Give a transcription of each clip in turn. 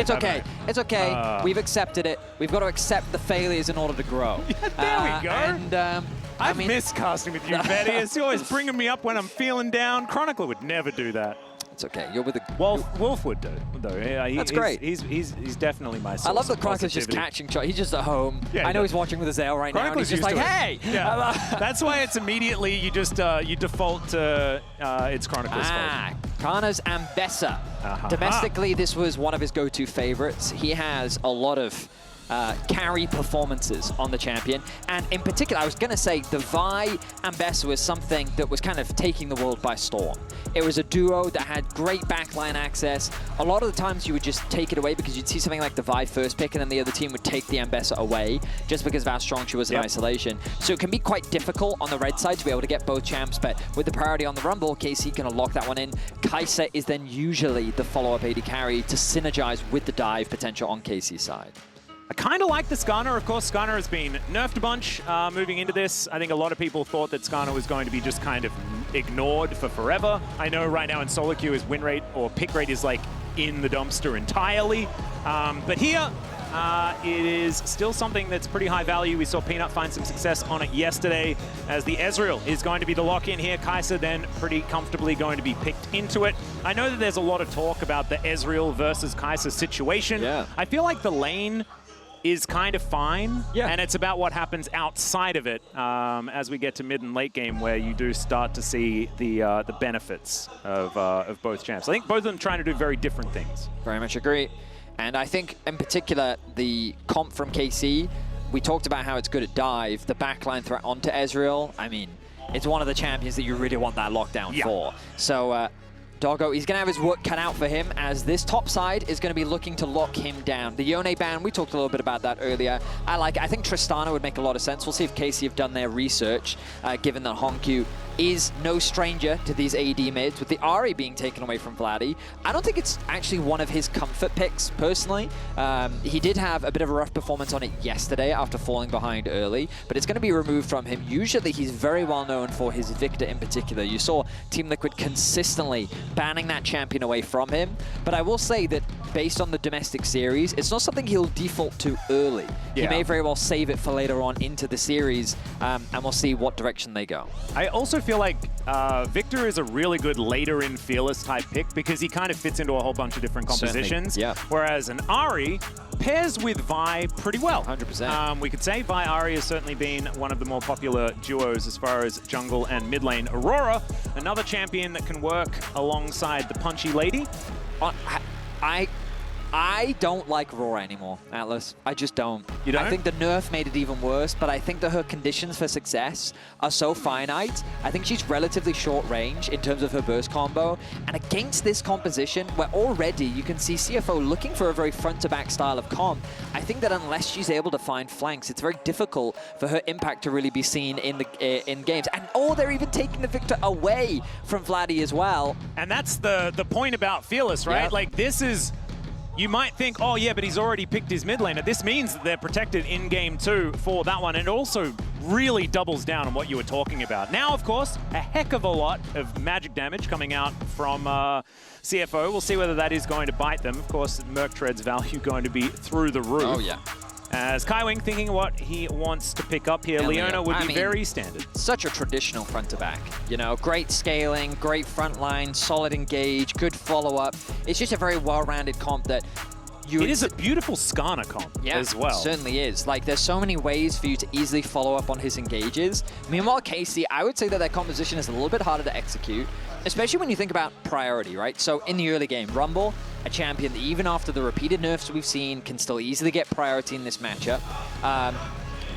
It's okay. It's okay. We've accepted it. We've got to accept the failures in order to grow. Yeah, there we go. And, I miss casting with you, Betty. It's always bringing me up when I'm feeling down. Chronicler would never do that. It's okay. You're with the Wolf would do, though. Yeah, That's great. He's definitely my source. I love that of Chronicler's just catching shots. He's just at home. Yeah, I know he's watching with his ale right now. And he's just like, hey! Yeah. That's why it's immediately you just you default to it's Chronicler's fault. Kana's Ambessa. Domestically, this was one of his go-to favorites. He has a lot of carry performances on the champion. And in particular, I was going to say the Vi Ambessa was something that was kind of taking the world by storm. It was a duo that had great backline access. A lot of the times you would just take it away because you'd see something like the Vi first pick and then the other team would take the Ambessa away just because of how strong she was in isolation. So it can be quite difficult on the red side to be able to get both champs, but with the priority on the Rumble, KC can lock that one in. Kai'Sa is then usually the follow-up AD carry to synergize with the dive potential on KC's side. I kind of like the Skarner. Of course, Skarner has been nerfed a bunch moving into this. I think a lot of people thought that Skarner was going to be just kind of ignored for forever. I know right now in solo queue his win rate or pick rate is like in the dumpster entirely. But here, it is still something that's pretty high value. We saw Peanut find some success on it yesterday as the Ezreal is going to be the lock-in here. Kai'Sa then pretty comfortably going to be picked into it. I know that there's a lot of talk about the Ezreal versus Kai'Sa situation. Yeah. I feel like the lane is kind of fine, and it's about what happens outside of it as we get to mid and late game, where you do start to see the benefits of both champs. I think both of them trying to do very different things. Very much agree. And I think, in particular, the comp from KC, we talked about how it's good at dive. The backline threat onto Ezreal, I mean, it's one of the champions that you really want that lockdown for. So, Doggo, he's going to have his work cut out for him as this top side is going to be looking to lock him down. The Yone ban, we talked a little bit about that earlier. I think Tristana would make a lot of sense. We'll see if KC have done their research, given that Honku is no stranger to these AD mids. With the Ahri being taken away from Vladdy, I don't think it's actually one of his comfort picks, personally. He did have a bit of a rough performance on it yesterday after falling behind early, but it's going to be removed from him. Usually he's very well known for his Victor in particular. You saw Team Liquid consistently banning that champion away from him, but I will say that based on the domestic series, it's not something he'll default to early. He may very well save it for later on into the series, and we'll see what direction they go. I also feel like Victor is a really good later in Fearless type pick because he kind of fits into a whole bunch of different compositions. Whereas an Ahri pairs with Vi pretty well. 100%. We could say Vi Ahri has certainly been one of the more popular duos as far as jungle and mid lane. Aurora, another champion that can work alongside the punchy lady. I don't like Aurora anymore, Atlas. I just don't. You don't? I think the nerf made it even worse, but I think that her conditions for success are so finite. I think she's relatively short range in terms of her burst combo. And against this composition, where already you can see CFO looking for a very front-to-back style of comp, I think that unless she's able to find flanks, it's very difficult for her impact to really be seen in the in games. And they're even taking the Victor away from Vladdy as well. And that's the point about Fearless, right? Like, this is... You might think, oh yeah, but he's already picked his mid laner. This means that they're protected in game 2 for that one. And it also really doubles down on what you were talking about. Now, of course, a heck of a lot of magic damage coming out from CFO. We'll see whether that is going to bite them. Of course, Merc Tread's value going to be through the roof. Oh, yeah. As Kaiwing thinking what he wants to pick up here. Leona would be very standard. Such a traditional front to back. You know, great scaling, great front line, solid engage, good follow-up. It's just a very well-rounded comp that it is a beautiful Skarner comp as well. It certainly is. Like, there's so many ways for you to easily follow up on his engages. Meanwhile, KC, I would say that their composition is a little bit harder to execute, especially when you think about priority, right? So in the early game, Rumble, a champion that even after the repeated nerfs we've seen can still easily get priority in this matchup.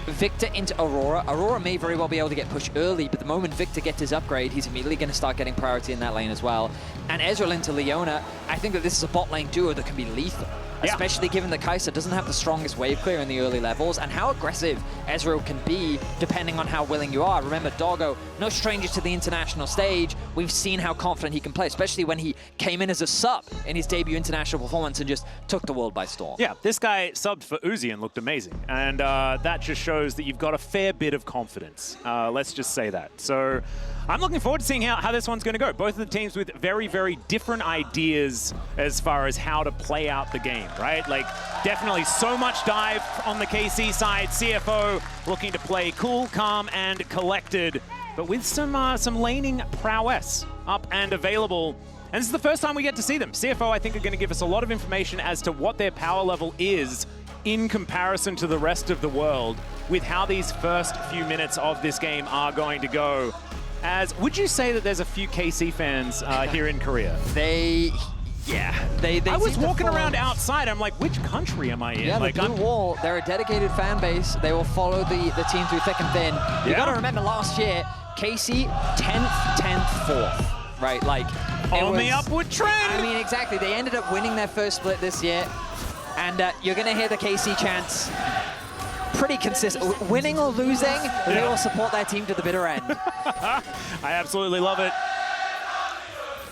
Victor into Aurora. Aurora may very well be able to get pushed early, but the moment Victor gets his upgrade, he's immediately going to start getting priority in that lane as well. And Ezreal into Leona, I think that this is a bot lane duo that can be lethal. Especially given that Kai'Sa doesn't have the strongest wave clear in the early levels, and how aggressive Ezreal can be depending on how willing you are. Remember, Doggo, no stranger to the international stage. We've seen how confident he can play, especially when he came in as a sub in his debut international performance and just took the world by storm. Yeah, this guy subbed for Uzi and looked amazing. And that just shows shows that you've got a fair bit of confidence. Let's just say that. So I'm looking forward to seeing how this one's going to go. Both of the teams with very, very different ideas as far as how to play out the game, right? Like, definitely so much dive on the KC side. CFO looking to play cool, calm, and collected, but with some laning prowess up and available. And this is the first time we get to see them. CFO, I think, are going to give us a lot of information as to what their power level is in comparison to the rest of the world with how these first few minutes of this game are going to go. Would you say that there's a few KC fans here in Korea? They I was walking around outside. I'm like, which country am I in? Yeah, like, the Blue Wall, they're a dedicated fan base. They will follow the team through thick and thin. You got to remember last year, KC 10th, 4th. Right, like on the upward trend. I mean, exactly. They ended up winning their first split this year, and you're going to hear the KC chants pretty consistent. Winning or losing, they will support their team to the bitter end. I absolutely love it.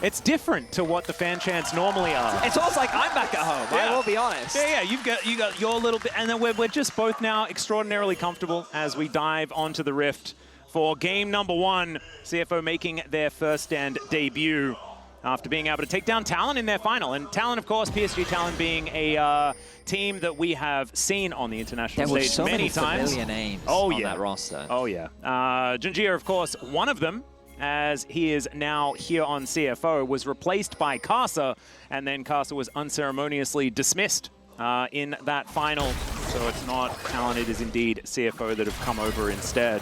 It's different to what the fan chants normally are. It's almost like I'm back at home. I will be honest. Yeah. You got your little bit, and then we're just both now extraordinarily comfortable as we dive onto the Rift for game number 1. CFO making their first stand debut after being able to take down Talon in their final. And Talon, of course, PSG Talon being a team that we have seen on the international stage so many times. Familiar names on that roster. Oh, yeah. Junjia, of course, one of them, as he is now here on CFO, was replaced by Casa, and then Casa was unceremoniously dismissed in that final. So it's not Talon, it is indeed CFO that have come over instead.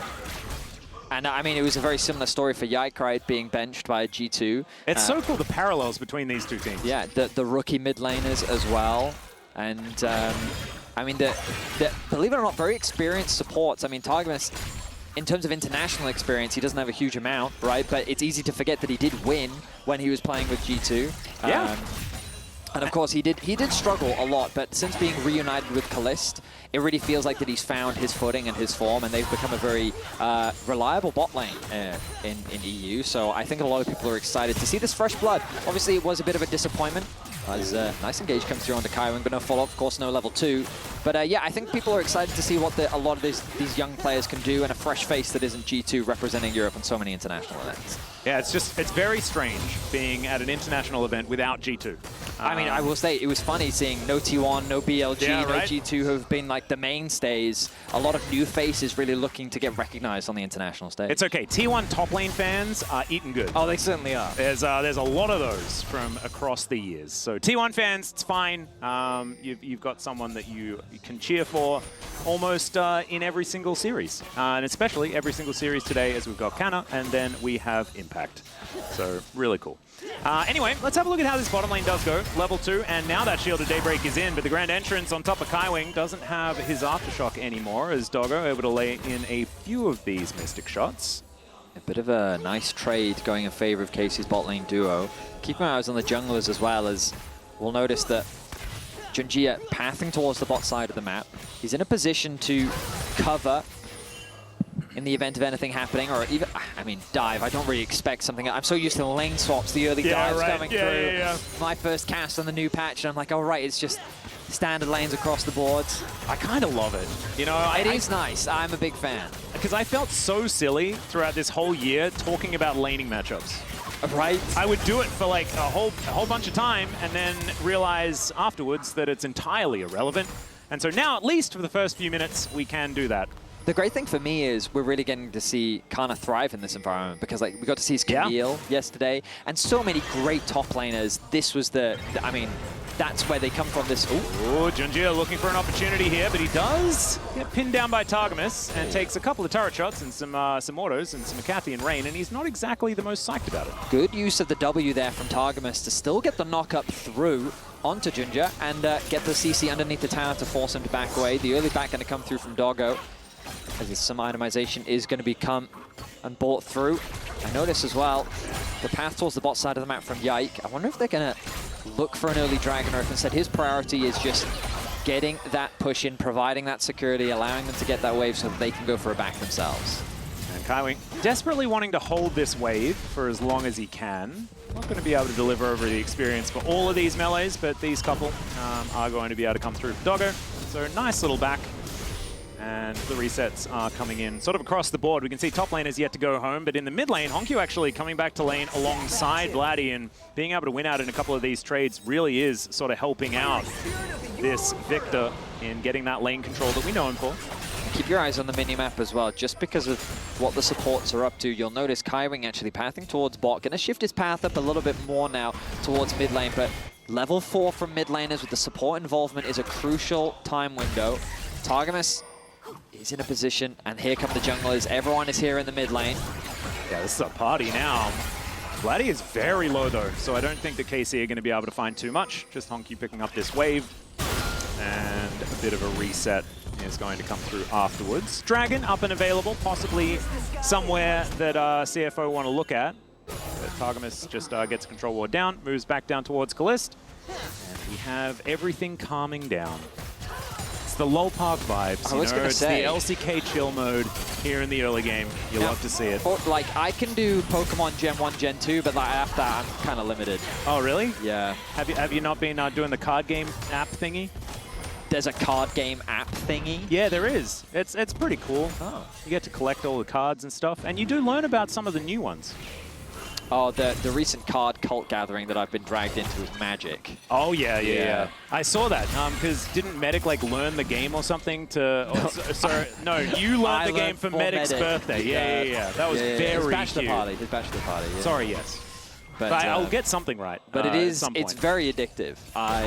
And I mean, it was a very similar story for Yike, right, being benched by G2. It's so cool, the parallels between these two teams. Yeah, the rookie mid laners as well. And I mean, believe it or not, very experienced supports. I mean, Targamas, in terms of international experience, he doesn't have a huge amount, right? But it's easy to forget that he did win when he was playing with G2. Yeah. And of course, he did struggle a lot, but since being reunited with Kalist, it really feels like that he's found his footing and his form, and they've become a very reliable bot lane in EU. So I think a lot of people are excited to see this fresh blood. Obviously, it was a bit of a disappointment as nice engage comes through onto Kaiwing, but no follow-up, of course, no level 2. But yeah, I think people are excited to see what a lot of these young players can do, and a fresh face that isn't G2 representing Europe on so many international events. Yeah, it's very strange being at an international event without G2. I mean, I will say, it was funny seeing no T1, no BLG, no right? G2, who have been like the mainstays. A lot of new faces really looking to get recognized on the international stage. It's okay. T1 top lane fans are eating good. Oh, they certainly are. There's a lot of those from across the years. So T1 fans, it's fine. You've got someone that you can cheer for almost in every single series. And especially every single series today, as we've got Canna, and then we have Impact. So really cool. Anyway, let's have a look at how this bottom lane does go. Level 2, and now that Shield of Daybreak is in, but the Grand Entrance on top of Kaiwing doesn't have his Aftershock anymore, as Doggo able to lay in a few of these Mystic shots. A bit of a nice trade going in favor of Casey's bot lane duo. Keep my eyes on the junglers as well, as we'll notice that Junjia pathing towards the bot side of the map. He's in a position to cover in the event of anything happening, or even, I mean, dive. I don't really expect something. I'm so used to the lane swaps, the early dives coming through. My first cast on the new patch, and I'm like, oh, right, it's just standard lanes across the boards. I kind of love it. You know, it is nice. I'm a big fan. Because I felt so silly throughout this whole year talking about laning matchups. Right. I would do it for like a whole bunch of time, and then realize afterwards that it's entirely irrelevant. And so now, at least for the first few minutes, we can do that. The great thing for me is we're really getting to see Kana thrive in this environment, because like we got to see his Camille yesterday, and so many great top laners. This was I mean, that's where they come from. This. Oh, Junjia looking for an opportunity here, but he does get pinned down by Targamas and takes a couple of turret shots and some autos and some Akathi and Rain, and he's not exactly the most psyched about it. Good use of the W there from Targamas to still get the knock-up through onto Junjia and get the CC underneath the tower to force him to back away. The early back going to come through from Doggo, as some itemization is going to become and bought through. I notice as well the path towards the bot side of the map from Yike. I wonder if they're going to look for an early Dragon, or if instead his priority is just getting that push in, providing that security, allowing them to get that wave so that they can go for a back themselves. And Kaiwing desperately wanting to hold this wave for as long as he can. Not going to be able to deliver over the experience for all of these melees, but these couple are going to be able to come through for Doggo. So nice little back. And the resets are coming in sort of across the board. We can see top lane has yet to go home, but in the mid lane, Honku actually coming back to lane alongside Vladdy, and being able to win out in a couple of these trades really is sort of helping out this Victor in getting that lane control that we know him for. Keep your eyes on the minimap as well, just because of what the supports are up to. You'll notice Kaiwing actually pathing towards bot, going to shift his path up a little bit more now towards mid lane, but level 4 from mid laners with the support involvement is a crucial time window. Targamas is in a position, and here come the junglers. Everyone is here in the mid lane. Yeah, this is a party now. Vladdy is very low though, so I don't think that KC are going to be able to find too much. Just Honky picking up this wave, and a bit of a reset is going to come through afterwards. Dragon up and available, possibly somewhere that CFO want to look at. Targamas just gets Control Ward down, moves back down towards Kalist, and we have everything calming down. It's the LoL Park vibes, you know, it's the LCK chill mode here in the early game. You love to see it. Like, I can do Pokemon Gen 1, Gen 2, but like after that, I'm kind of limited. Oh, really? Yeah. Have you not been doing the card game app thingy? There's a card game app thingy? Yeah, there is. It's pretty cool. Oh. You get to collect all the cards and stuff, and you do learn about some of the new ones. Oh, the recent card cult gathering that I've been dragged into with Magic. Oh, yeah. I saw that, because didn't Medic, like, learn the game or something to... No, you learned the game for Medic's birthday. Yeah. That was very His bachelor cute. party. His bachelor party, yeah. Sorry, yes. But I'll get something right. But it's very addictive. I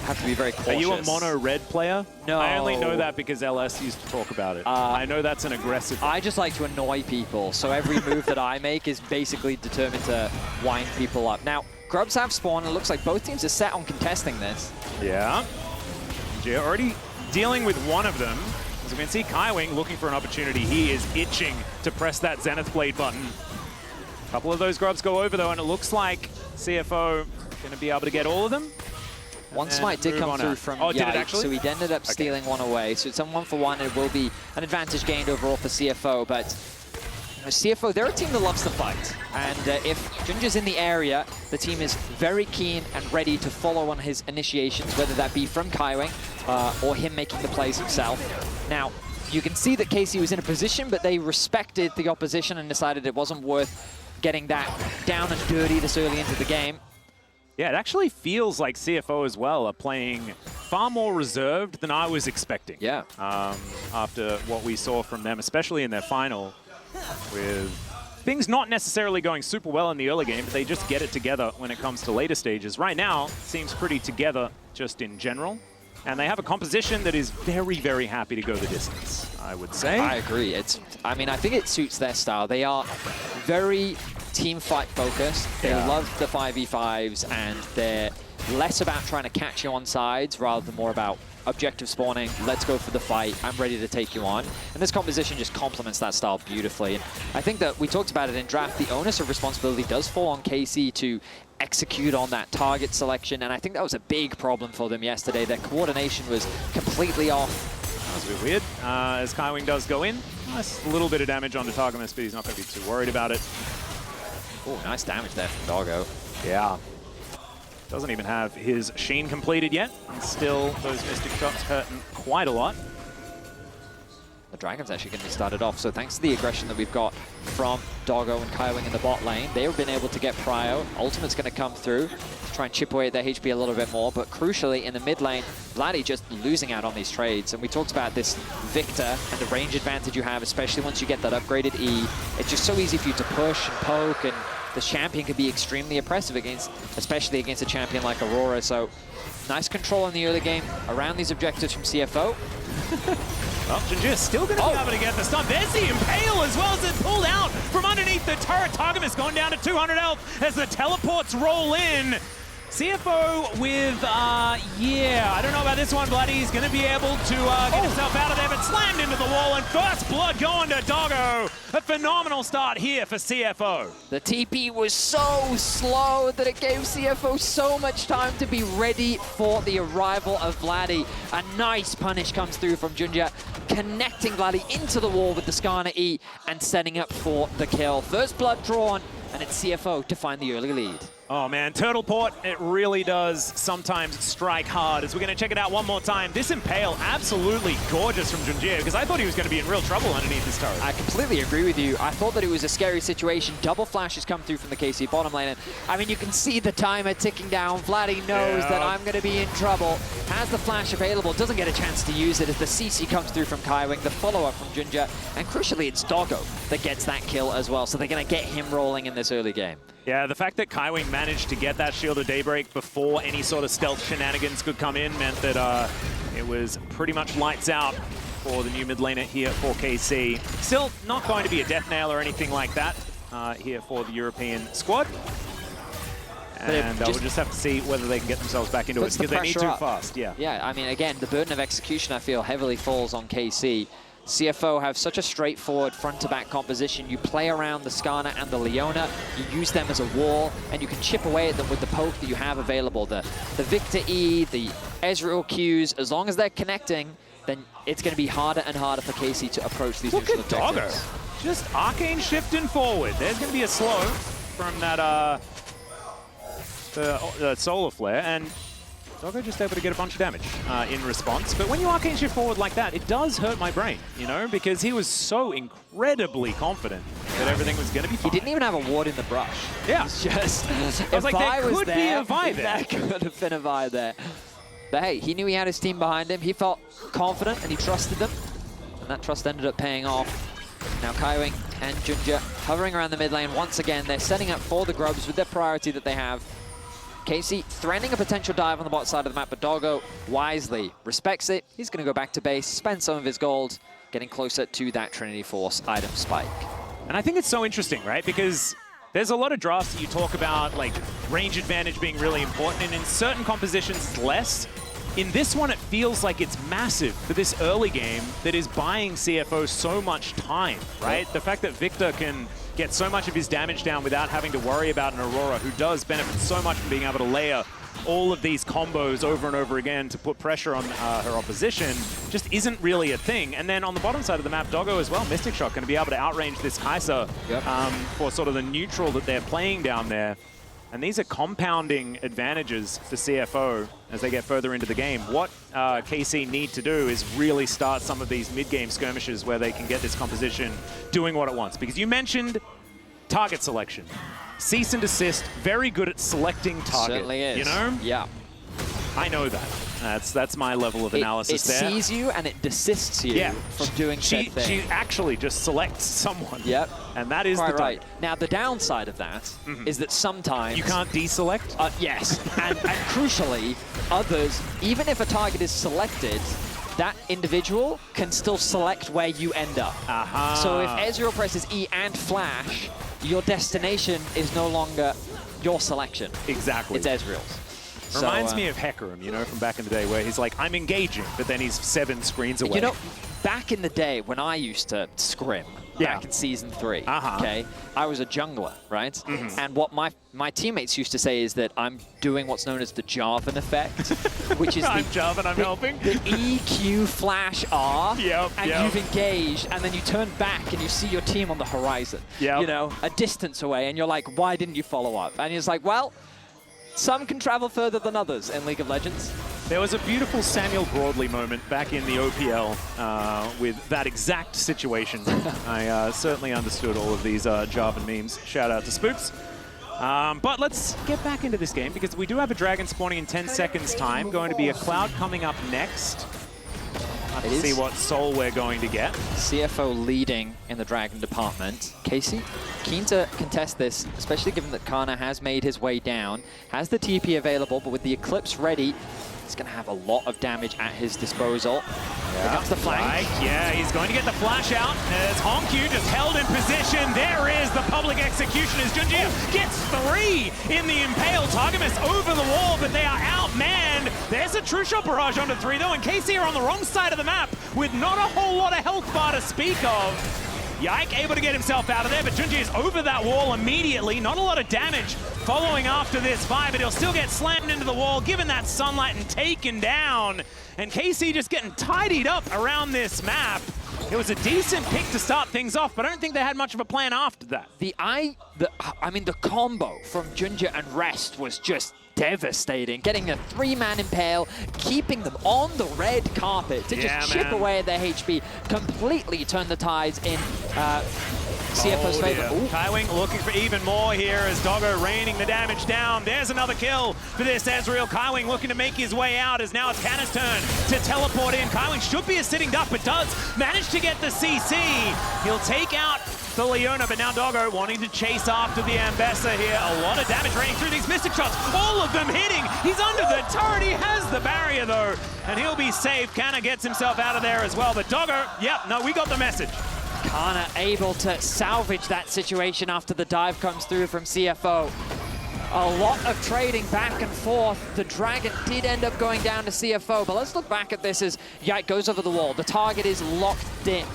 have to be very cautious. Are you a mono red player? No. I only know that because LS used to talk about it. I know that's an aggressive... I just like to annoy people, so every move that I make is basically determined to wind people up. Now, Grubs have spawned, and it looks like both teams are set on contesting this. Yeah. You're already dealing with one of them. As we can see, Kaiwing looking for an opportunity. He is itching to press that Zenith Blade button. A couple of those grubs go over, though, and it looks like CFO going to be able to get all of them. One smite did come through from Yike, so he ended up stealing one away. So it's a 1-for-1, and it will be an advantage gained overall for CFO. But you know, CFO, they're a team that loves to fight. And if Junja's in the area, the team is very keen and ready to follow on his initiations, whether that be from Kaiwing or him making the plays himself. Now, you can see that KC was in a position, but they respected the opposition and decided it wasn't worth getting that down and dirty this early into the game. Yeah, it actually feels like CFO as well are playing far more reserved than I was expecting. Yeah. After what we saw from them, especially in their final, with things not necessarily going super well in the early game, but they just get it together when it comes to later stages. Right now, it seems pretty together just in general. And they have a composition that is very, very happy to go the distance, I would say. I agree. I mean, I think it suits their style. They are very team fight focused. They love the 5v5s, and they're less about trying to catch you on sides rather than more about objective spawning. Let's go for the fight. I'm ready to take you on. And this composition just complements that style beautifully. And I think that we talked about it in draft. The onus of responsibility does fall on KC to execute on that target selection, and I think that was a big problem for them yesterday. Their coordination was completely off. That was a bit weird. As Kaiwing does go in, nice little bit of damage on the Targamas, but he's not going to be too worried about it. Oh, nice damage there from Doggo. Yeah. Doesn't even have his Sheen completed yet, and still those Mystic shots hurting quite a lot. The Dragon's actually going to be started off, so thanks to the aggression that we've got from Doggo and Kaiwing in the bot lane, they've been able to get prio. Ultimate's going to come through to try and chip away at their HP a little bit more, but crucially in the mid lane, Vladdy just losing out on these trades. And we talked about this Victor and the range advantage you have, especially once you get that upgraded E. It's just so easy for you to push and poke, and the champion can be extremely oppressive against, especially against a champion like Aurora. So nice control in the early game around these objectives from CFO. Well, Jinja is still going to be able to get the stun. There's the Impale as well as it pulled out from underneath the turret. Targamas going down to 200 health as the teleports roll in. CFO with, I don't know about this one, Bloody. He's going to be able to get himself out of there, but slammed into the wall, and first blood going to Doggo. A phenomenal start here for CFO. The TP was so slow that it gave CFO so much time to be ready for the arrival of Vladdy. A nice punish comes through from Junja, connecting Vladdy into the wall with the Skarner E and setting up for the kill. First blood drawn, and it's CFO to find the early lead. Oh man, Turtle Port, it really does sometimes strike hard. As we're going to check it out one more time. This Impale, absolutely gorgeous from Junjie, because I thought he was going to be in real trouble underneath this turret. I completely agree with you. I thought that it was a scary situation. Double flashes come through from the KC bottom lane. And, I mean, you can see the timer ticking down. Vladdy knows that I'm going to be in trouble. Has the flash available, doesn't get a chance to use it as the CC comes through from Kaiwing, the follow-up from Junjie. And crucially, it's Doggo that gets that kill as well. So they're going to get him rolling in this early game. Yeah, the fact that Kaiwing managed to get that Shield of Daybreak before any sort of stealth shenanigans could come in meant that it was pretty much lights out for the new mid laner here for KC. Still not going to be a death nail or anything like that here for the European squad. And we'll just have to see whether they can get themselves back into it because they need to fast. Yeah, I mean, again, the burden of execution, I feel, heavily falls on KC. CFO have such a straightforward front-to-back composition. You play around the Skarner and the Leona, you use them as a wall, and you can chip away at them with the poke that you have available. The Victor E, the Ezreal Qs, as long as they're connecting, then it's going to be harder and harder for KC to approach these neutral objectives. Look at Doggo. Just arcane shifting forward. There's going to be a slow from that the Solar Flare, and Doggo just able to get a bunch of damage in response. But when you arcane shift forward like that, it does hurt my brain, you know, because he was so incredibly confident that everything was going to be fine. He didn't even have a ward in the brush. Yeah. It's just, I was like, there could be a Vi there. There could have been a Vi there. But hey, he knew he had his team behind him. He felt confident and he trusted them. And that trust ended up paying off. Now Kaiwing and Junjie hovering around the mid lane once again. They're setting up for the Grubs with their priority that they have. KC threatening a potential dive on the bot side of the map, but Doggo wisely respects it. He's going to go back to base, spend some of his gold, getting closer to that Trinity Force item spike. And I think it's so interesting, right? Because there's a lot of drafts that you talk about, like range advantage being really important, and in certain compositions it's less. In this one, it feels like it's massive for this early game that is buying CFO so much time, right? Yep. The fact that Victor can get so much of his damage down without having to worry about an Aurora, who does benefit so much from being able to layer all of these combos over and over again to put pressure on her opposition, just isn't really a thing. And then on the bottom side of the map, Doggo as well, Mystic Shot, going to be able to outrange this Kai'Sa for sort of the neutral that they're playing down there. And these are compounding advantages for CFO as they get further into the game. What KC need to do is really start some of these mid-game skirmishes where they can get this composition doing what it wants. Because you mentioned target selection. Cease and desist, very good at selecting target. Certainly is. You know? Yeah. I know that. That's my level of analysis there. It sees you and it desists you from doing said thing. She actually just selects someone. Yep. And that is right. Now, the downside of that is that sometimes... You can't deselect? Yes. and crucially, others, even if a target is selected, that individual can still select where you end up. So if Ezreal presses E and flash, your destination is no longer your selection. Exactly. It's Ezreal's. Reminds me of Hecarim, you know, from back in the day, where he's like, I'm engaging, but then he's 7 screens away. You know, back in the day when I used to scrim, back in Season 3, okay, I was a jungler, right? And what my teammates used to say is that I'm doing what's known as the Jarvan effect, which is I'm Jarvan, I'm helping. The EQ flash R, and you've engaged, and then you turn back and you see your team on the horizon, you know, a distance away, and you're like, why didn't you follow up? And it's like, well, some can travel further than others in League of Legends. There was a beautiful Samuel Broadley moment back in the OPL with that exact situation. I certainly understood all of these Jarvan memes. Shout out to Spooks. But let's get back into this game because we do have a dragon spawning in 10 seconds time. Going to be a Cloud coming up next. Let's see what soul we're going to get. CFO leading in the Dragon department. KC keen to contest this, especially given that Kana has made his way down, has the TP available, but with the Eclipse ready, he's going to have a lot of damage at his disposal. Here comes the flank. Yeah, he's going to get the flash out as Honkyu just held in position. There is the public execution as Junjie gets 3 in the Impale. Targamas over the wall, but they are outmanned. There's a true shot barrage onto 3 though, and KC are on the wrong side of the map with not a whole lot of health bar to speak of. Yike able to get himself out of there, but Junjie is over that wall immediately. Not a lot of damage following after this Vi, but he'll still get slammed into the wall, given that sunlight and taken down. And KC just getting tidied up around this map. It was a decent pick to start things off, but I don't think they had much of a plan after that. I mean, the combo from Junja and Rest was just devastating. Getting a 3-man impale, keeping them on the red carpet to just chip away at their HP, completely turn the tides in CFO's favor. Kaiwing looking for even more here as Doggo raining the damage down. There's another kill for this Ezreal. Kaiwing looking to make his way out as now it's Canna's turn to teleport in. Kaiwing should be a sitting duck, but does manage to get the CC. He'll take out the Leona, but now Doggo wanting to chase after the Ambessa here. A lot of damage raining through these mystic shots. All of them hitting. He's under the turret. He has the barrier though, and he'll be safe. Canna gets himself out of there as well, but Doggo, we got the message. Kana able to salvage that situation after the dive comes through from CFO. A lot of trading back and forth. The Dragon did end up going down to CFO, but let's look back at this as Yike goes over the wall. The target is locked in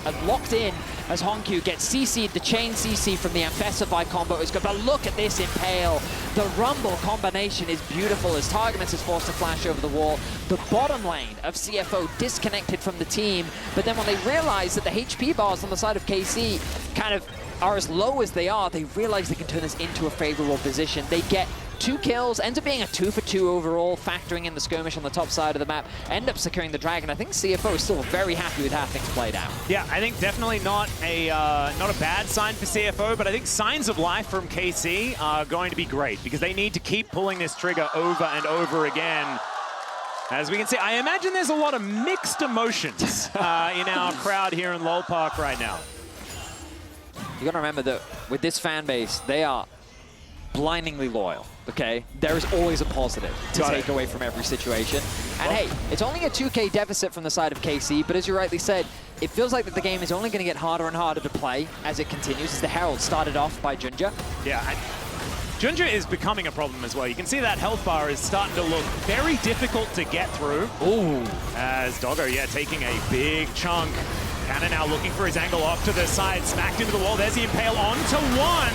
as Honkyu gets CC'd. The chain CC from the Ambessa combo is good, but look at this impale. The Rumble combination is beautiful as Targamas is forced to flash over the wall. The bottom lane of CFO disconnected from the team, but then when they realize that the HP bars on the side of KC kind of are as low as they are, they realize they can turn this into a favorable position. They get 2 kills, ends up being a 2-for-2 overall, factoring in the skirmish on the top side of the map, end up securing the Dragon. I think CFO is still very happy with how things played out. Yeah, I think definitely not a bad sign for CFO, but I think signs of life from KC are going to be great because they need to keep pulling this trigger over and over again. As we can see, I imagine there's a lot of mixed emotions in our crowd here in LoL Park right now. You gotta remember that with this fan base, they are blindingly loyal, okay? There is always a positive to take away from every situation. And hey, it's only a 2K deficit from the side of KC, but as you rightly said, it feels like that the game is only gonna get harder and harder to play as it continues, as the Herald started off by Junja. Yeah, Junja is becoming a problem as well. You can see that health bar is starting to look very difficult to get through. Ooh. As Doggo, taking a big chunk. Canna now looking for his angle off to the side, smacked into the wall. There's the impale onto 1.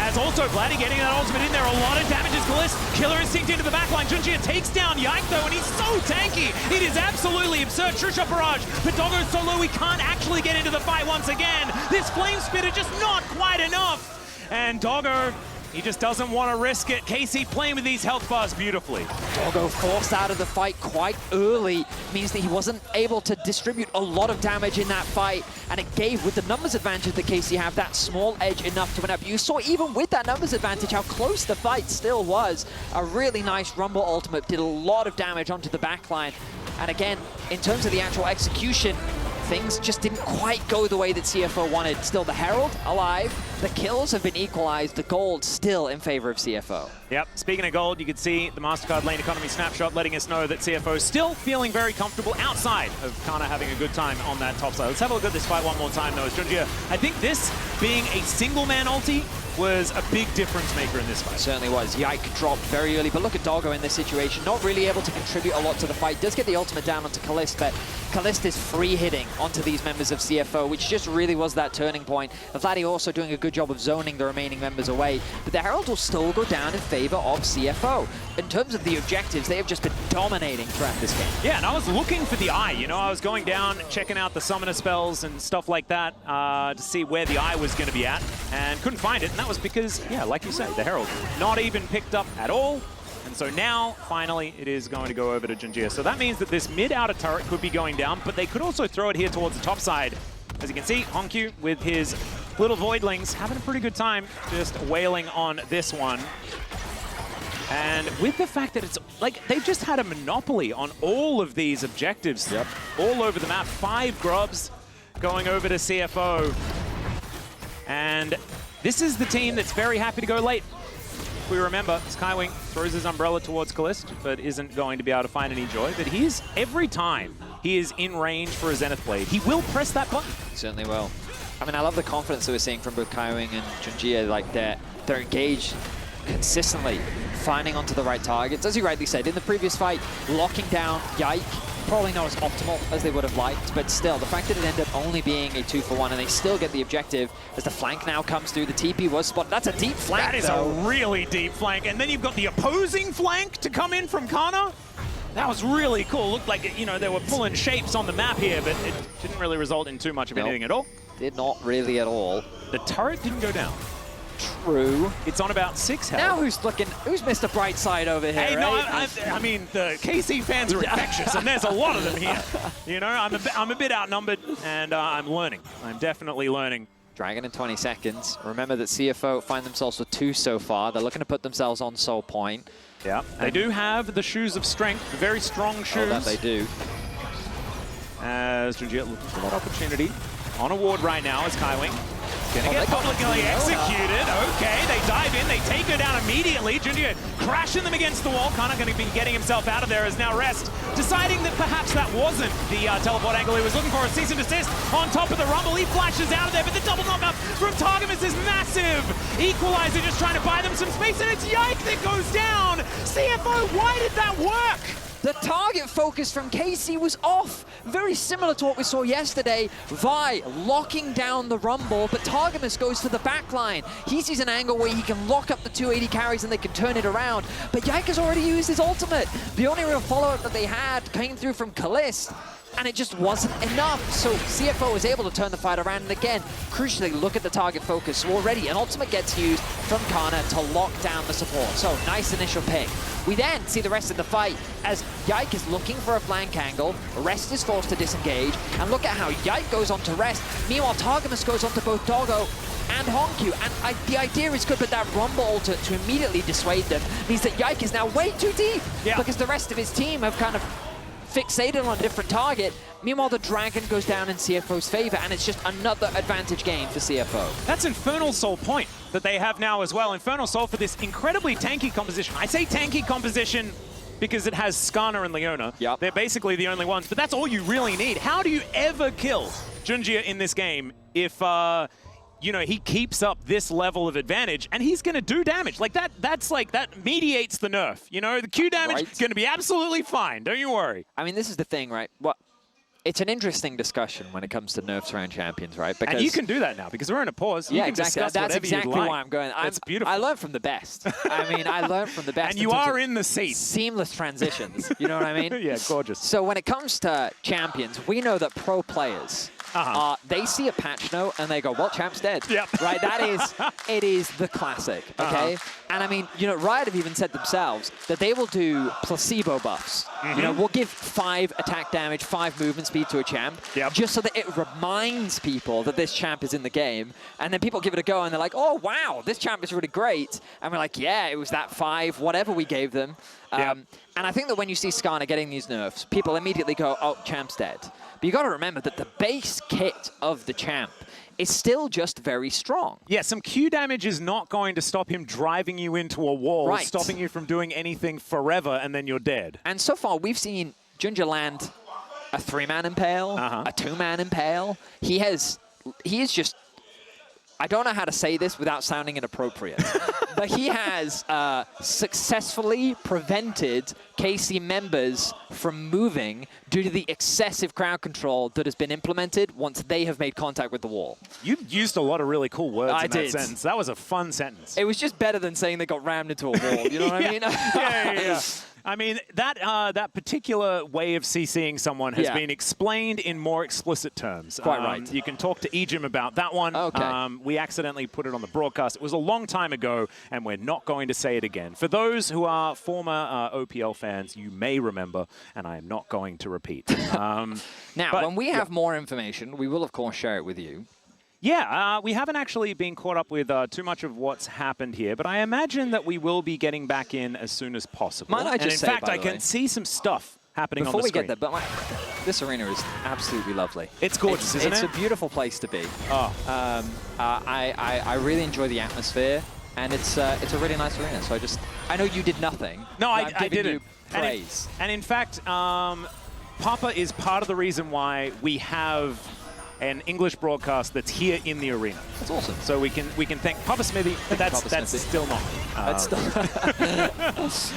As also Vladdy getting that ultimate in there. A lot of damage as Kalist. Killer Instinct into the backline. Junjia takes down Yike though, and he's so tanky. It is absolutely absurd. True shot barrage, but Doggo's so low he can't actually get into the fight once again. This flame spitter just not quite enough. And Doggo, he just doesn't want to risk it. KC playing with these health bars beautifully. Doggo forced out of the fight quite early. Means that he wasn't able to distribute a lot of damage in that fight. And it gave, with the numbers advantage that KC have, that small edge enough to win up. You saw even with that numbers advantage how close the fight still was. A really nice Rumble ultimate did a lot of damage onto the backline. And again, in terms of the actual execution, things just didn't quite go the way that CFO wanted. Still, the Herald alive, the kills have been equalized, the gold still in favor of CFO. Yep, speaking of gold, you can see the MasterCard lane economy snapshot letting us know that CFO is still feeling very comfortable outside of Kana having a good time on that top side. Let's have a look at this fight one more time though. As Junjia, I think this being a single man ulti was a big difference maker in this fight. It certainly was. Yike dropped very early, but look at Doggo in this situation. Not really able to contribute a lot to the fight. Does get the ultimate down onto Kalist, but Kalist is free hitting onto these members of CFO, which just really was that turning point. Vladdy also doing a good job of zoning the remaining members away, but the Herald will still go down in favor of CFO. In terms of the objectives, they have just been dominating throughout this game. Yeah, and I was looking for the eye. I was going down, checking out the summoner spells and stuff like that to see where the eye was going to be at, and couldn't find it. And that was because, yeah, like you say, the Herald not even picked up at all. And so now, finally, it is going to go over to Junjia. So that means that this mid-outer turret could be going down, but they could also throw it here towards the top side. As you can see, Honkyu with his little Voidlings having a pretty good time just wailing on this one. And with the fact that it's like they've just had a monopoly on all of these objectives all over the map. 5 grubs going over to CFO. And this is the team that's very happy to go late. If we remember, Skywing throws his umbrella towards Kalist, but isn't going to be able to find any joy. But every time he is in range for a Zenith Blade, he will press that button. He certainly will. I mean, I love the confidence that we're seeing from both Kaiwing and Junjia. Like, they're engaged consistently, finding onto the right targets. As you rightly said, in the previous fight, locking down Yike, probably not as optimal as they would have liked, but still, the fact that it ended up only being a 2-for-1 and they still get the objective as the flank now comes through. The TP was spotted. That's a deep flank, That is a really deep flank. And then you've got the opposing flank to come in from Kana. That was really cool. Looked like, you know, they were pulling shapes on the map here, but it didn't really result in too much of anything at all. Did not really at all. The turret didn't go down. True. It's on about 6 health. Now who's Mr. Brightside over here, Hey, right? no, I mean, the KC fans are infectious, and there's a lot of them here. You know, I'm a bit outnumbered, and I'm learning. I'm definitely learning. Dragon in 20 seconds. Remember that CFO find themselves with 2 so far. They're looking to put themselves on Soul Point. Yeah, they do have the Shoes of Strength, very strong shoes. Oh, that they do. As Junji looking for that opportunity. On a ward right now is Kaiwing. Gonna get publicly executed. Okay, they dive in, they take her down immediately. Junji crashing them against the wall. Kana going to be getting himself out of there as now Rest deciding that perhaps that wasn't the teleport angle he was looking for. A cease and desist on top of the Rumble. He flashes out of there, but the double knockup from Targamas is massive. Equalizer just trying to buy them some space, and it's Yike that goes down. CFO, why did that work? The target focus from KC was off. Very similar to what we saw yesterday. Vi locking down the Rumble, but Targamas goes to the back line. He sees an angle where he can lock up the 280 carries and they can turn it around. But Yike has already used his ultimate. The only real follow-up that they had came through from Kalist, and it just wasn't enough. So CFO was able to turn the fight around, and again, crucially, look at the target focus. So already an ultimate gets used from Kana to lock down the support. So nice initial pick. We then see the rest of the fight as Yike is looking for a flank angle, Rest is forced to disengage, and look at how Yike goes on to Rest. Meanwhile, Targamas goes on to both Doggo and Honkyu, and the idea is good, but that Rumble ult to immediately dissuade them means that Yike is now way too deep, because the rest of his team have kind of fixated on a different target. Meanwhile, the Dragon goes down in CFO's favor, and it's just another advantage game for CFO. That's Infernal Soul Point that they have now as well. Infernal Soul for this incredibly tanky composition. I say tanky composition because it has Skana and Leona. Yep. They're basically the only ones, but that's all you really need. How do you ever kill Junji in this game if, you know, he keeps up this level of advantage, and he's going to do damage. Like, that mediates the nerf. You know, the Q damage is going to be absolutely fine. Don't you worry. I mean, this is the thing, right? Well, it's an interesting discussion when it comes to nerfs around champions, right? Because and you can do that now because we're in a pause. Yeah, you can exactly. That's exactly why I'm going. It's beautiful. I learned from the best. I mean, I learned from the best. And you are in the seat. Seamless transitions. You know what I mean? Yeah, gorgeous. So when it comes to champions, we know that pro players, they see a patch note and they go, well, champ's dead. Yep. Right? It is the classic, okay? And I mean, you know, Riot have even said themselves that they will do placebo buffs. You know, we'll give 5 attack damage, 5 movement speed to a champ, just so that it reminds people that this champ is in the game. And then people give it a go and they're like, oh, wow, this champ is really great. And we're like, yeah, it was that 5, whatever we gave them. And I think that when you see Skana getting these nerfs, people immediately go, oh, champ's dead. But you got to remember that the base kit of the champ is still just very strong. Yeah, some Q damage is not going to stop him driving you into a wall, stopping you from doing anything forever, and then you're dead. And so far, we've seen Junji land a 3-man impale, a 2-man impale. He is just, I don't know how to say this without sounding inappropriate, but he has successfully prevented KC members from moving due to the excessive crowd control that has been implemented once they have made contact with the wall. You used a lot of really cool words in that sentence. That was a fun sentence. It was just better than saying they got rammed into a wall, you know what I mean? Yeah. I mean, that particular way of CCing someone has been explained in more explicit terms. Quite right. You can talk to Ejim about that one. Okay. We accidentally put it on the broadcast. It was a long time ago, and we're not going to say it again. For those who are former OPL fans, you may remember, and I am not going to repeat. Now, when we have more information, we will, of course, share it with you. Yeah, we haven't actually been caught up with too much of what's happened here, but I imagine that we will be getting back in as soon as possible. Might I just say, in fact, I can see some stuff happening before on the screen. Before we get there, but this arena is absolutely lovely. It's gorgeous, isn't it? It's a beautiful place to be. Oh. I really enjoy the atmosphere, and it's a really nice arena. So I know you did nothing. No, I didn't. You praise. And in fact, Papa is part of the reason why we have an English broadcast that's here in the arena. That's awesome. So we can thank Papa Smithy, but that's still not. That's still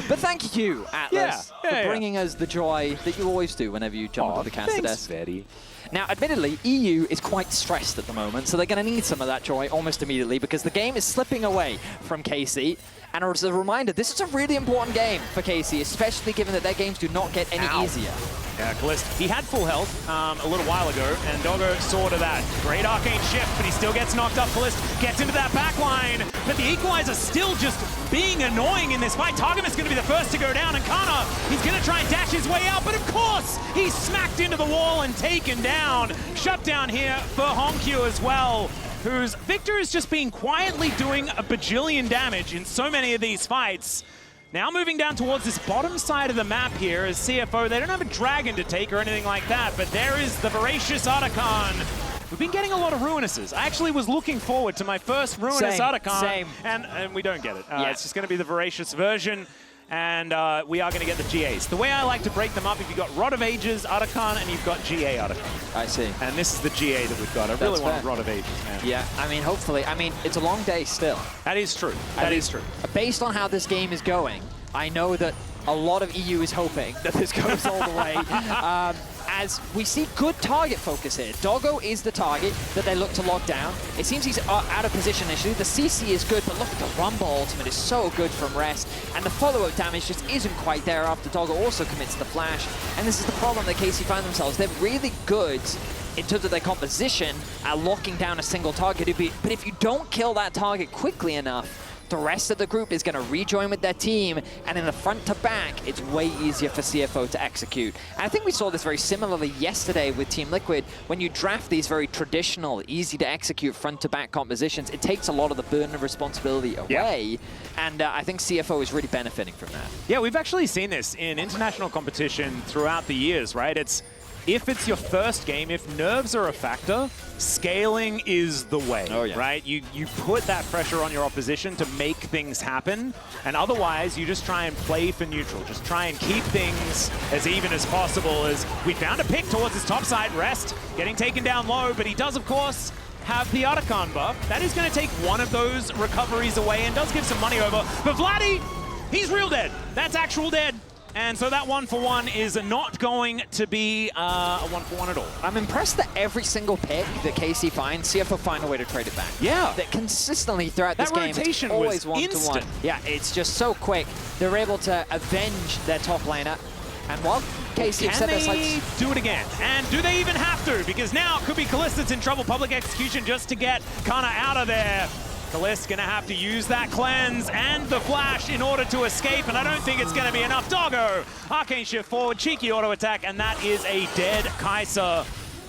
but thank you, Atlas, for bringing us the joy that you always do whenever you jump onto the caster desk. Betty. Now, admittedly, EU is quite stressed at the moment, so they're going to need some of that joy almost immediately because the game is slipping away from KC. And as a reminder, this is a really important game for KC, especially given that their games do not get any easier. Yeah, Callista, he had full health a little while ago, and Doggo saw to that. Great arcane shift, but he still gets knocked up. Callista gets into that back line, but the Equalizer still just being annoying in this fight. Targum is going to be the first to go down, and Kana, he's going to try and dash his way out, but of course, he's smacked into the wall and taken down. Shut down here for Honkyu as well, whose Victor is just been quietly doing a bajillion damage in so many of these fights. Now moving down towards this bottom side of the map here as CFO. They don't have a dragon to take or anything like that, but there is the voracious Otacon. We've been getting a lot of Ruinuses. I actually was looking forward to my first Ruinous Otacon, and we don't get it. It's just going to be the voracious version. And we are going to get the GAs. The way I like to break them up, if you've got Rod of Ages, Otacon, and you've got GA Otacon. I see. And this is the GA that we've got. I really want Rod of Ages, man. Yeah, I mean, hopefully. I mean, it's a long day still. That is true. That is true. Based on how this game is going, I know that a lot of EU is hoping that this goes all the way. As we see good target focus here. Doggo is the target that they look to lock down. It seems he's out of position initially. The CC is good, but look at the Rumble ultimate is so good from Rest. And the follow-up damage just isn't quite there after Doggo also commits the flash. And this is the problem that KC find themselves. They're really good in terms of their composition at locking down a single target. But if you don't kill that target quickly enough, the rest of the group is going to rejoin with their team, and in the front to back, it's way easier for CFO to execute. And I think we saw this very similarly yesterday with Team Liquid. When you draft these very traditional, easy to execute front to back compositions, it takes a lot of the burden of responsibility away, and I think CFO is really benefiting from that. Yeah, we've actually seen this in international competition throughout the years, right? If it's your first game, if nerves are a factor, scaling is the way, right? You put that pressure on your opposition to make things happen, and otherwise you just try and play for neutral. Just try and keep things as even as possible. As we found a pick towards his top side, Rest getting taken down low, but he does, of course, have the Otacon buff. That is going to take one of those recoveries away and does give some money over. But Vladdy, he's real dead. That's actual dead. And so that 1-for-1 is not going to be a 1-for-1 at all. I'm impressed that every single pick that KC finds, CFO find a way to trade it back. Yeah. That consistently throughout this game, it's always 1-to-1. Yeah, it's just so quick. They're able to avenge their top laner. And while KC have set their sights... Can they do it again? And do they even have to? Because now it could be Callista's in trouble. Public execution just to get Kana out of there. Callista's gonna have to use that cleanse and the flash in order to escape, and I don't think it's gonna be enough. Doggo, arcane shift forward, cheeky auto attack, and that is a dead Kai'Sa.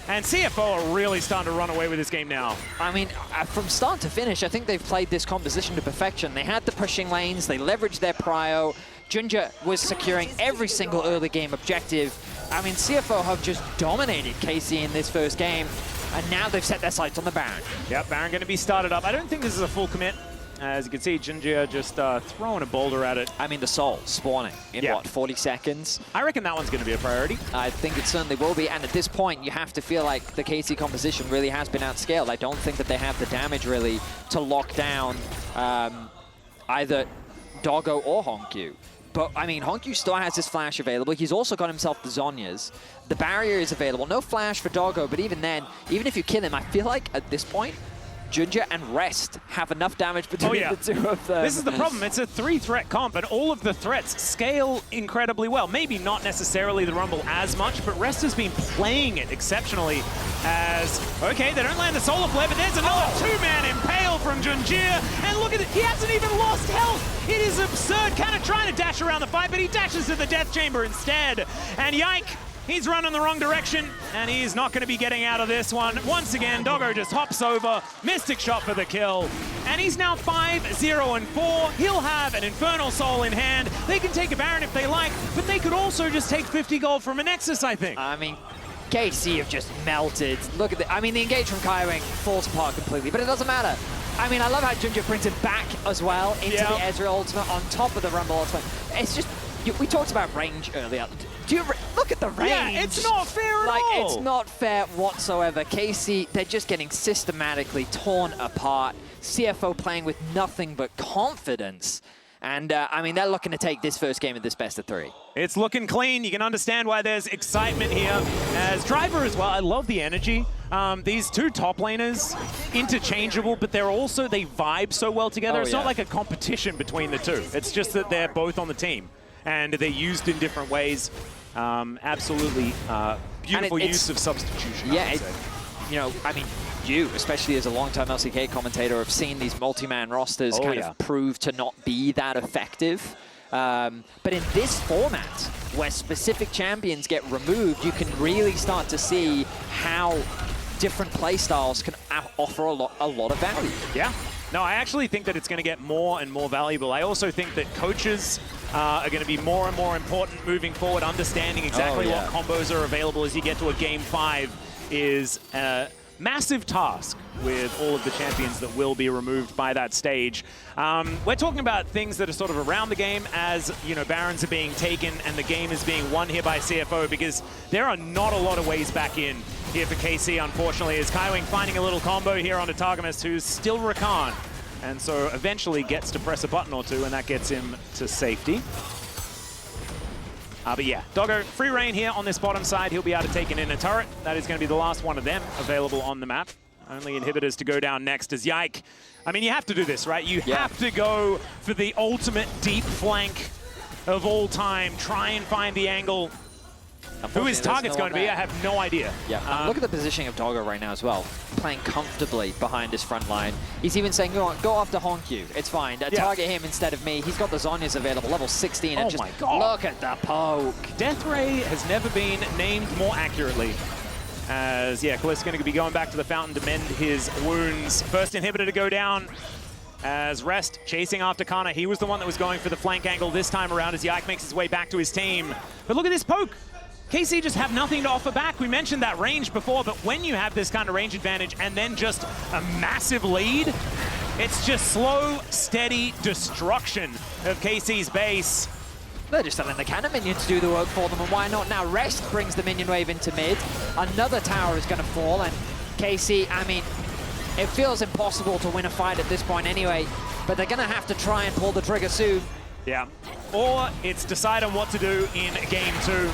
And CFO are really starting to run away with this game now. I mean, from start to finish, I think they've played this composition to perfection. They had the pushing lanes, they leveraged their prio. Ginger was securing every single early game objective. I mean, CFO have just dominated KC in this first game. And now they've set their sights on the Baron. Yep, Baron going to be started up. I don't think this is a full commit. As you can see, Ginger just throwing a boulder at it. I mean, the Soul spawning in, what, 40 seconds? I reckon that one's going to be a priority. I think it certainly will be. And at this point, you have to feel like the KC composition really has been outscaled. I don't think that they have the damage, really, to lock down either Doggo or Honkyu. But, I mean, Honkyu still has his flash available. He's also got himself the Zhonya's. The barrier is available. No flash for Doggo, but even then, even if you kill him, I feel like at this point, Ginger and Rest have enough damage between the two of them. This is the problem. It's a 3-threat comp, and all of the threats scale incredibly well. Maybe not necessarily the Rumble as much, but Rest has been playing it exceptionally as, okay, they don't land the Solar Flare, but there's another two-man impale from Junjia, and look at it, he hasn't even lost health. It is absurd, kind of trying to dash around the fight, but he dashes to the Death Chamber instead. And yike, he's running the wrong direction, and he's not going to be getting out of this one. Once again, Doggo just hops over, Mystic Shot for the kill, and he's now 5-0-4. He'll have an Infernal Soul in hand. They can take a Baron if they like, but they could also just take 50 gold from a Nexus, I think. I mean, KC have just melted. Look at the, I mean, the engage from Kaiwing falls apart completely, but it doesn't matter. I mean, I love how Ginger brings it back as well into the Ezreal ultimate on top of the Rumble ultimate. It's just, we talked about range earlier. look at the range. Yeah, it's not fair at like, all. It's not fair whatsoever. KC, they're just getting systematically torn apart. CFO playing with nothing but confidence. And, I mean, they're looking to take this first game of this best of 3. It's looking clean. You can understand why there's excitement here. As Driver as well, I love the energy. These two top laners, interchangeable, but they vibe so well together. It's not like a competition between the two. It's just that they're both on the team, and they're used in different ways. Absolutely beautiful use of substitution. Yeah, you know, I mean, you, especially as a long-time LCK commentator, have seen these multi-man rosters kind of prove to not be that effective. But in this format, where specific champions get removed, you can really start to see how different playstyles can offer a lot of value. Yeah. No, I actually think that it's going to get more and more valuable. I also think that coaches are going to be more and more important moving forward. Understanding exactly what combos are available as you get to a Game 5 is a massive task with all of the champions that will be removed by that stage. We're talking about things that are sort of around the game as, you know, Barons are being taken and the game is being won here by CFO, because there are not a lot of ways back in here for KC, unfortunately, as Kaiwing finding a little combo here onto Targamas, who's still Rakan, and so eventually gets to press a button or two, and that gets him to safety. But yeah, Doggo, free reign here on this bottom side. He'll be able to take an inner turret. That is going to be the last one of them available on the map. Only inhibitors to go down next as Yike. I mean, you have to do this, right? You have to go for the ultimate deep flank of all time. Try and find the angle. Who his target's going to be, I have no idea. Yeah, look at the positioning of Doggo right now as well. Playing comfortably behind his front line. He's even saying, go after Honkyu. It's fine. Target him instead of me. He's got the Zhonya's available, level 16. And just look at the poke. Death Ray has never been named more accurately. As, yeah, Kali's going to be going back to the fountain to mend his wounds. First inhibitor to go down. As Rest chasing after Kana. He was the one that was going for the flank angle this time around as Yike makes his way back to his team. But look at this poke. KC just have nothing to offer back. We mentioned that range before, but when you have this kind of range advantage and then just a massive lead, it's just slow, steady destruction of KC's base. They're just letting the cannon minions do the work for them, and why not now? Rest brings the minion wave into mid. Another tower is going to fall, and KC, I mean, it feels impossible to win a fight at this point anyway, but they're going to have to try and pull the trigger soon. Yeah, or it's decide on what to do in Game 2.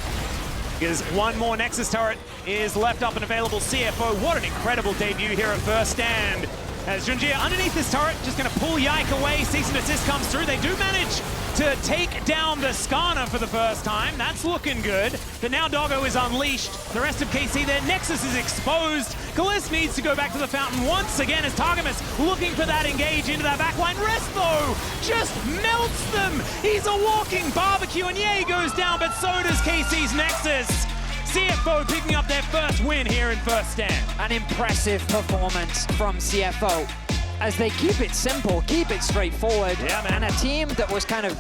Because one more Nexus turret is left up and available. CFO, what an incredible debut here at first stand. As Junjia underneath this turret, just going to pull Yike away. Cease and desist comes through. They do manage to take down the Skarner for the first time. That's looking good. But now Doggo is unleashed. The rest of KC, their Nexus is exposed. Kalis needs to go back to the fountain once again as Targamas looking for that engage into that backline. Rest, though, just melts them. He's a walking barbecue, and yeah, he goes down, but so does KC's Nexus. CFO picking up their first win here in first stand. An impressive performance from CFO as they keep it simple, keep it straightforward. Yeah, man. And a team that was kind of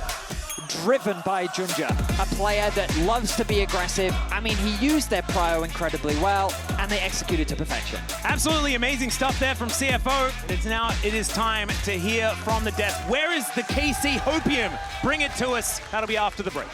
driven by Junja, a player that loves to be aggressive. I mean, he used their prio incredibly well, and they executed to perfection. Absolutely amazing stuff there from CFO. It is time to hear from the desk. Where is the KC Hopium? Bring it to us. That'll be after the break.